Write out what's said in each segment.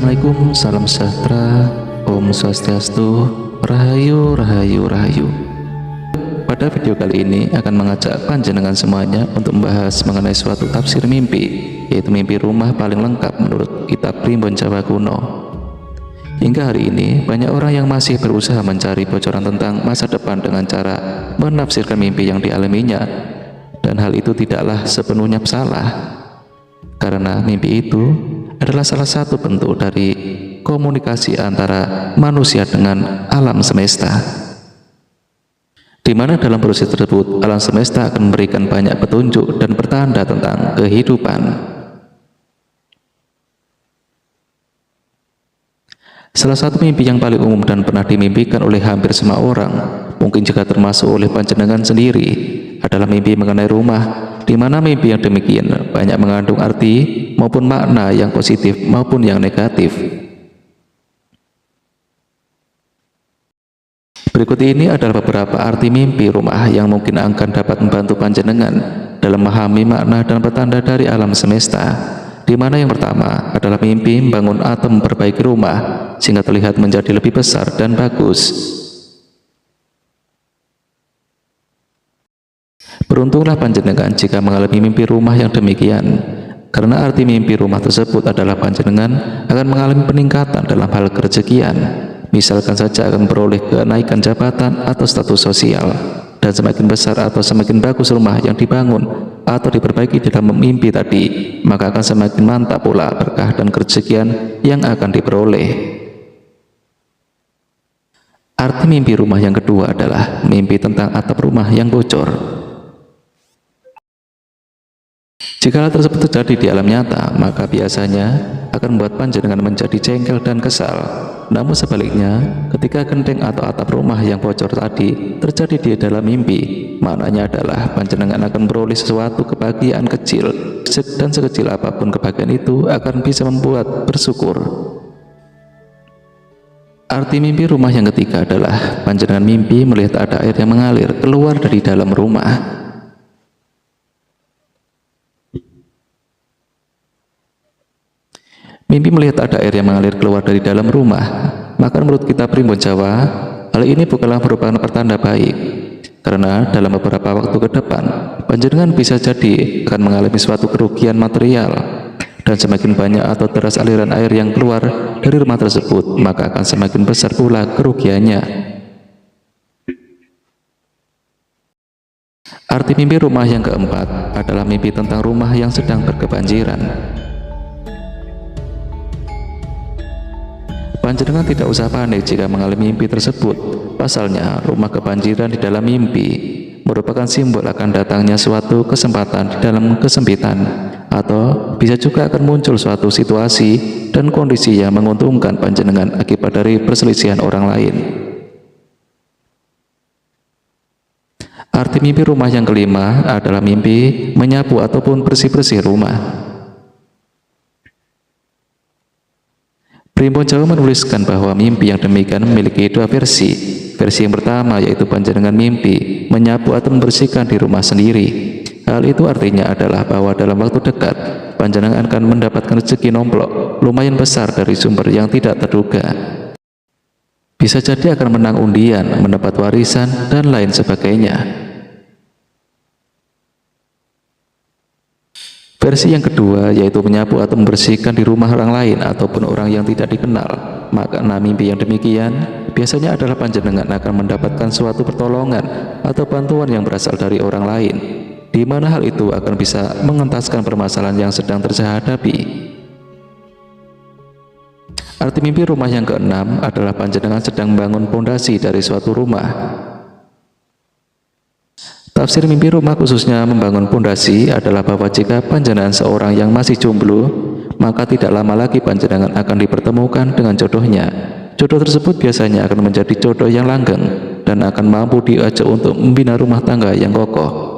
Assalamualaikum, salam sejahtera, Om Swastiastu, Rahayu, Rahayu, Rahayu. Pada video kali ini akan mengajak panjenengan semuanya untuk membahas mengenai suatu tafsir mimpi, yaitu mimpi rumah paling lengkap menurut kitab Primbon Jawa Kuno. Hingga hari ini, banyak orang yang masih berusaha mencari bocoran tentang masa depan dengan cara menafsirkan mimpi yang dialaminya, dan hal itu tidaklah sepenuhnya salah, karena mimpi itu adalah salah satu bentuk dari komunikasi antara manusia dengan alam semesta, di mana dalam proses tersebut alam semesta akan memberikan banyak petunjuk dan pertanda tentang kehidupan. Salah satu mimpi yang paling umum dan pernah dimimpikan oleh hampir semua orang, mungkin juga termasuk oleh panjenengan sendiri, adalah mimpi mengenai rumah, di mana mimpi yang demikian banyak mengandung arti maupun makna yang positif maupun yang negatif. Berikut ini adalah beberapa arti mimpi rumah yang mungkin akan dapat membantu panjenengan dalam memahami makna dan petanda dari alam semesta, di mana yang pertama adalah mimpi membangun atau memperbaiki rumah sehingga terlihat menjadi lebih besar dan bagus. Beruntunglah panjenengan jika mengalami mimpi rumah yang demikian, karena arti mimpi rumah tersebut adalah panjenengan akan mengalami peningkatan dalam hal kerezekian. Misalkan saja akan beroleh kenaikan jabatan atau status sosial, dan semakin besar atau semakin bagus rumah yang dibangun atau diperbaiki di dalam mimpi tadi, maka akan semakin mantap pula berkah dan kerezekian yang akan diperoleh. Arti mimpi rumah yang kedua adalah mimpi tentang atap rumah yang bocor. Jika hal tersebut terjadi di alam nyata, maka biasanya akan membuat panjenengan menjadi jengkel dan kesal. Namun sebaliknya, ketika genteng atau atap rumah yang bocor tadi terjadi di dalam mimpi, maknanya adalah panjenengan akan beroleh sesuatu kebahagiaan kecil, dan sekecil apapun kebahagiaan itu akan bisa membuat bersyukur. Arti mimpi rumah yang ketiga adalah panjenengan mimpi melihat ada air yang mengalir keluar dari dalam rumah. Mimpi melihat ada air yang mengalir keluar dari dalam rumah, maka menurut kitab Primbon Jawa, hal ini bukanlah merupakan pertanda baik, karena dalam beberapa waktu ke depan, panjenengan bisa jadi akan mengalami suatu kerugian material, dan semakin banyak atau deras aliran air yang keluar dari rumah tersebut, maka akan semakin besar pula kerugiannya. Arti mimpi rumah yang keempat adalah mimpi tentang rumah yang sedang berkebanjiran. Panjenengan tidak usah panik jika mengalami mimpi tersebut. Pasalnya, rumah kebanjiran di dalam mimpi merupakan simbol akan datangnya suatu kesempatan di dalam kesempitan, atau bisa juga akan muncul suatu situasi dan kondisi yang menguntungkan panjenengan akibat dari perselisihan orang lain. Arti mimpi rumah yang kelima adalah mimpi menyapu ataupun bersih-bersih rumah. Primbon Jawa menuliskan bahwa mimpi yang demikian memiliki dua versi. Versi yang pertama yaitu panjenengan mimpi menyapu atau membersihkan di rumah sendiri. Hal itu artinya adalah bahwa dalam waktu dekat panjenengan akan mendapatkan rezeki nomplok lumayan besar dari sumber yang tidak terduga. Bisa jadi akan menang undian, mendapat warisan, dan lain sebagainya. Versi yang kedua yaitu menyapu atau membersihkan di rumah orang lain ataupun orang yang tidak dikenal. Makna mimpi yang demikian biasanya adalah panjenengan akan mendapatkan suatu pertolongan atau bantuan yang berasal dari orang lain, di mana hal itu akan bisa mengentaskan permasalahan yang sedang terhadapi. Arti mimpi rumah yang keenam adalah panjenengan sedang membangun pondasi dari suatu rumah. Tafsir mimpi rumah khususnya membangun pondasi adalah bahwa jika panjenengan seorang yang masih jomblo, maka tidak lama lagi panjenengan akan dipertemukan dengan jodohnya. Jodoh tersebut biasanya akan menjadi jodoh yang langgeng dan akan mampu diajak untuk membina rumah tangga yang kokoh.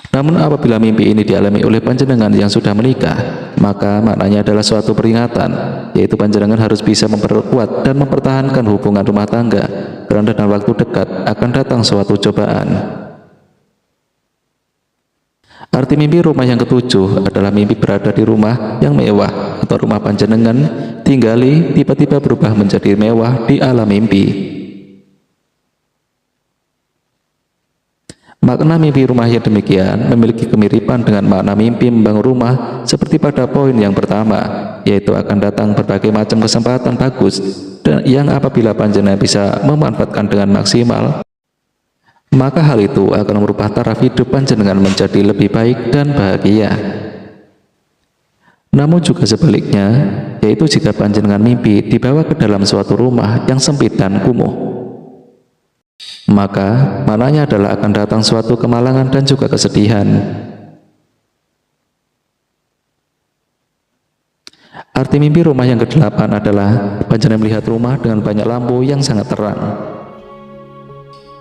Namun apabila mimpi ini dialami oleh panjenengan yang sudah menikah, maka maknanya adalah suatu peringatan, yaitu panjenengan harus bisa memperkuat dan mempertahankan hubungan rumah tangga, karena dalam waktu dekat akan datang suatu cobaan. Arti mimpi rumah yang ketujuh adalah mimpi berada di rumah yang mewah atau rumah panjenengan tinggali tiba-tiba berubah menjadi mewah di alam mimpi. Makna mimpi rumah yang demikian memiliki kemiripan dengan makna mimpi membangun rumah seperti pada poin yang pertama, yaitu akan datang berbagai macam kesempatan bagus dan yang apabila panjenengan bisa memanfaatkan dengan maksimal, maka hal itu akan merubah taraf hidup panjenengan menjadi lebih baik dan bahagia. Namun juga sebaliknya, yaitu jika panjenengan mimpi dibawa ke dalam suatu rumah yang sempit dan kumuh, maka maknanya adalah akan datang suatu kemalangan dan juga kesedihan. Arti mimpi rumah yang kedelapan adalah panjenengan melihat rumah dengan banyak lampu yang sangat terang.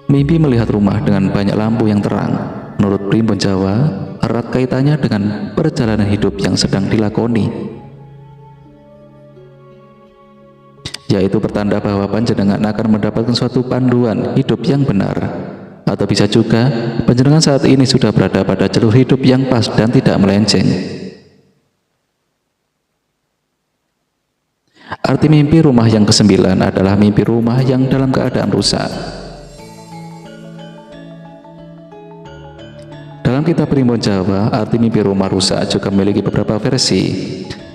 Mimpi melihat rumah dengan banyak lampu yang terang, menurut Primbon Jawa, erat kaitannya dengan perjalanan hidup yang sedang dilakoni, yaitu pertanda bahwa panjenengan akan mendapatkan suatu panduan hidup yang benar. Atau bisa juga panjenengan saat ini sudah berada pada jalur hidup yang pas dan tidak melenceng. Arti mimpi rumah yang kesembilan adalah mimpi rumah yang dalam keadaan rusak. Dalam kitab Primbon Jawa, arti mimpi rumah rusak juga memiliki beberapa versi.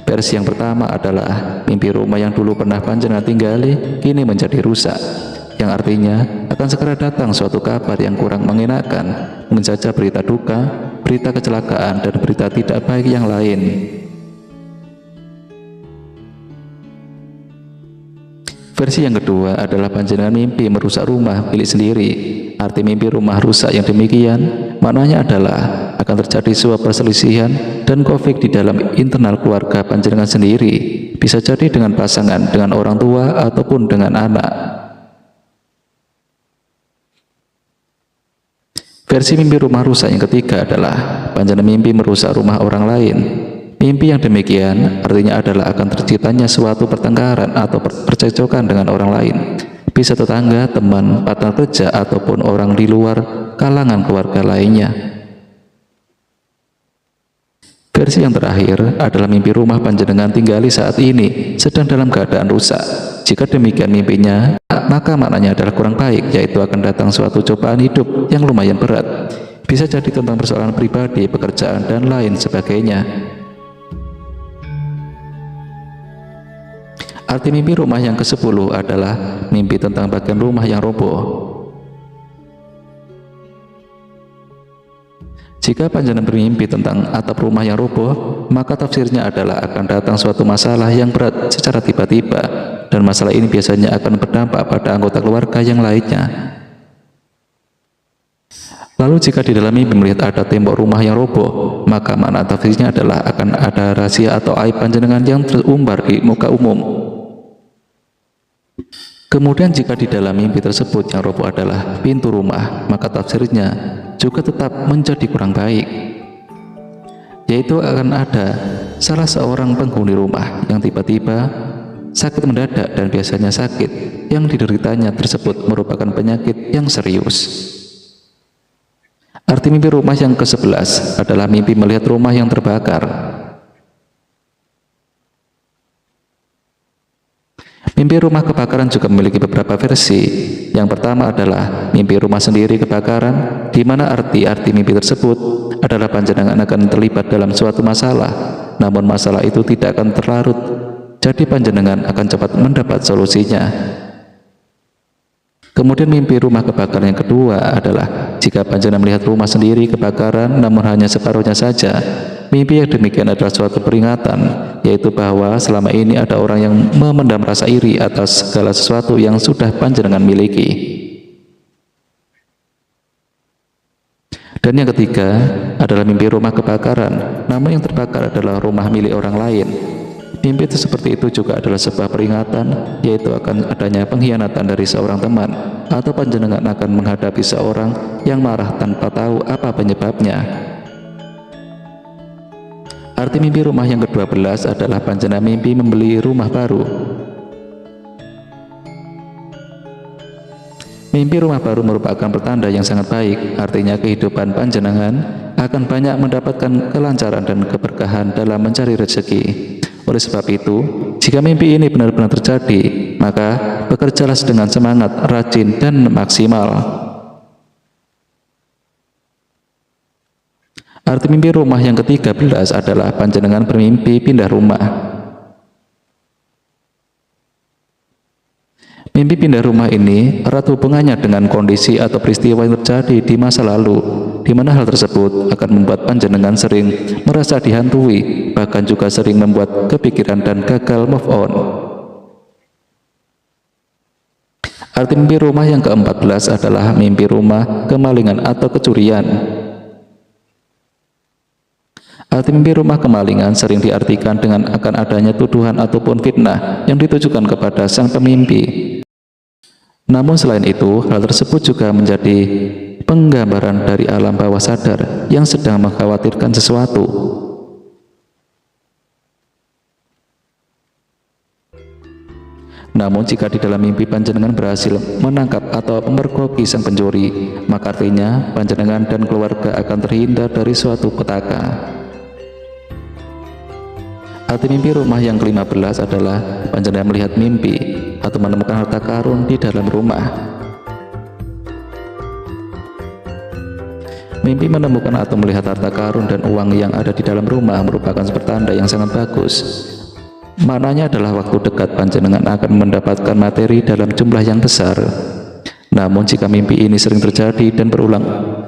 Versi yang pertama adalah mimpi rumah yang dulu pernah panjenengan tinggali kini menjadi rusak, yang artinya akan segera datang suatu kabar yang kurang mengenakan, mungkin saja berita duka, berita kecelakaan, dan berita tidak baik yang lain. Versi yang kedua adalah panjenengan mimpi merusak rumah milik sendiri. Arti mimpi rumah rusak yang demikian maknanya adalah akan terjadi sebuah perselisihan dan konflik di dalam internal keluarga panjenengan sendiri, bisa jadi dengan pasangan, dengan orang tua, ataupun dengan anak. Versi mimpi rumah rusak yang ketiga adalah panjenengan mimpi merusak rumah orang lain. Mimpi yang demikian artinya adalah akan terciptanya suatu pertengkaran atau percekcokan dengan orang lain, bisa tetangga, teman, partner kerja, ataupun orang di luar kalangan keluarga lainnya. Versi yang terakhir adalah mimpi rumah panjenengan tinggali saat ini sedang dalam keadaan rusak. Jika demikian mimpinya, maka maknanya adalah kurang baik, yaitu akan datang suatu cobaan hidup yang lumayan berat, bisa jadi tentang persoalan pribadi, pekerjaan, dan lain sebagainya. Arti mimpi rumah yang ke-10 adalah mimpi tentang bagian rumah yang roboh. Jika panjenengan bermimpi tentang atap rumah yang roboh, maka tafsirnya adalah akan datang suatu masalah yang berat secara tiba-tiba, dan masalah ini biasanya akan berdampak pada anggota keluarga yang lainnya. Lalu jika di dalam mimpi melihat ada tembok rumah yang roboh, maka makna tafsirnya adalah akan ada rahasia atau aib panjenengan yang terumbar di muka umum. Kemudian jika di dalam mimpi tersebut yang roboh adalah pintu rumah, maka tafsirnya juga tetap menjadi kurang baik, yaitu akan ada salah seorang penghuni rumah yang tiba-tiba sakit mendadak, dan biasanya sakit yang dideritanya tersebut merupakan penyakit yang serius. Arti mimpi rumah yang ke-11 adalah mimpi melihat rumah yang terbakar. Mimpi rumah kebakaran juga memiliki beberapa versi. Yang pertama adalah mimpi rumah sendiri kebakaran, di mana arti mimpi tersebut adalah panjenengan akan terlibat dalam suatu masalah, namun masalah itu tidak akan terlarut, jadi panjenengan akan cepat mendapat solusinya. Kemudian mimpi rumah kebakaran yang kedua adalah jika panjenengan melihat rumah sendiri kebakaran namun hanya separuhnya saja. Mimpi yang demikian adalah suatu peringatan, yaitu bahwa selama ini ada orang yang memendam rasa iri atas segala sesuatu yang sudah panjenengan miliki. Dan yang ketiga adalah mimpi rumah kebakaran, namun yang terbakar adalah rumah milik orang lain. Mimpi itu seperti itu juga adalah sebuah peringatan, yaitu akan adanya pengkhianatan dari seorang teman, atau panjenengan akan menghadapi seorang yang marah tanpa tahu apa penyebabnya. Arti mimpi rumah yang ke-12 adalah panjenengan mimpi membeli rumah baru. Mimpi rumah baru merupakan pertanda yang sangat baik, artinya kehidupan panjenengan akan banyak mendapatkan kelancaran dan keberkahan dalam mencari rezeki. Oleh sebab itu, jika mimpi ini benar-benar terjadi, maka bekerjalah dengan semangat, rajin, dan maksimal. Arti mimpi rumah yang ke-13 adalah panjenengan bermimpi pindah rumah. Mimpi pindah rumah ini erat hubungannya dengan kondisi atau peristiwa yang terjadi di masa lalu, di mana hal tersebut akan membuat panjenengan sering merasa dihantui, bahkan juga sering membuat kepikiran dan gagal move on. Arti mimpi rumah yang ke-14 adalah mimpi rumah kemalingan atau kecurian. Arti mimpi rumah kemalingan sering diartikan dengan akan adanya tuduhan ataupun fitnah yang ditujukan kepada sang pemimpi. Namun selain itu, hal tersebut juga menjadi penggambaran dari alam bawah sadar yang sedang mengkhawatirkan sesuatu. Namun jika di dalam mimpi panjenengan berhasil menangkap atau memergoki sang pencuri, maka artinya panjenengan dan keluarga akan terhindar dari suatu petaka. Arti mimpi rumah yang ke-15 adalah panjenengan melihat mimpi atau menemukan harta karun di dalam rumah. Mimpi menemukan atau melihat harta karun dan uang yang ada di dalam rumah merupakan pertanda yang sangat bagus. Maknanya adalah waktu dekat panjenengan akan mendapatkan materi dalam jumlah yang besar. Namun jika mimpi ini sering terjadi dan berulang,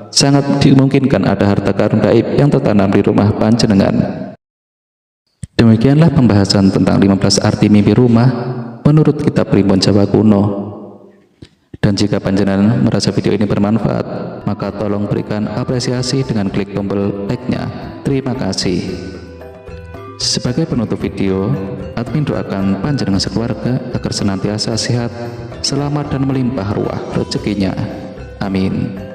sangat dimungkinkan ada harta karun gaib yang tertanam di rumah panjenengan. Demikianlah pembahasan tentang 15 arti mimpi rumah menurut kitab Primbon Jawa Kuno. Dan jika panjenengan merasa video ini bermanfaat, maka tolong berikan apresiasi dengan klik tombol like-nya. Terima kasih. Sebagai penutup video, admin doakan panjenengan sekeluarga agar senantiasa sehat, selamat dan melimpah ruah rezekinya. Amin.